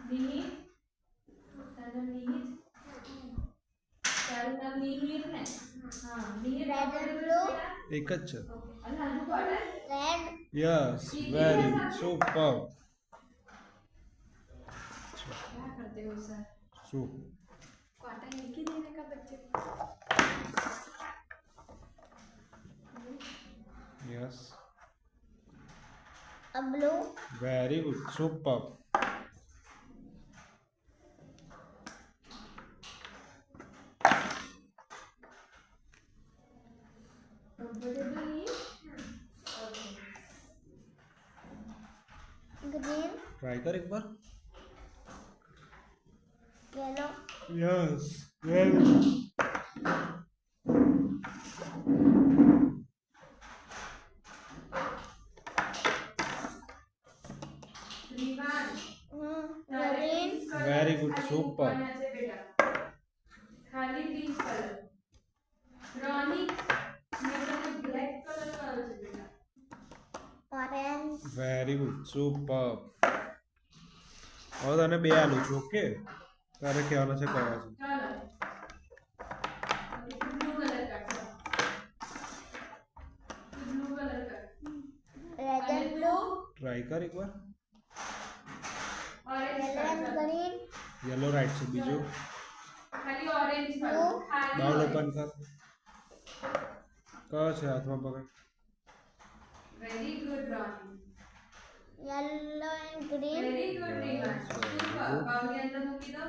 મિહિર તારું મિહિર તારું નામ મિહિર ને હા મિહિર એક જ છે અને આનું કોટર રેડ યસ વેરી સુપર क्या करते हो सर શું क्वार्टर एक ही देने का बच्चे yes a blue very good super comfortable नहीं ओके green ટ્રાય કર એક વાર yellow yes very Rivaan green Very good, super. से बेटा खाली ग्रीन कलर रॉनी मेरे को ब्लैक कलर का है बेटा orange વેરી ગુડ સુપર હવે તને બે આલું છું ઓકે તારે ખ્યાલ હશે કયા છે चलो ब्लू कलर का ब्लू कलर का red and blue ટ્રાય કર એક વાર orange yellow and green yellow right છે બીજું खाली ऑरेंज Blue. खाली બાઉલ ઓપન કર કયો છે હાથમાં પકડ very good Ronnie yellow and green very good Rivaan super bowl के अंदर मूकी दो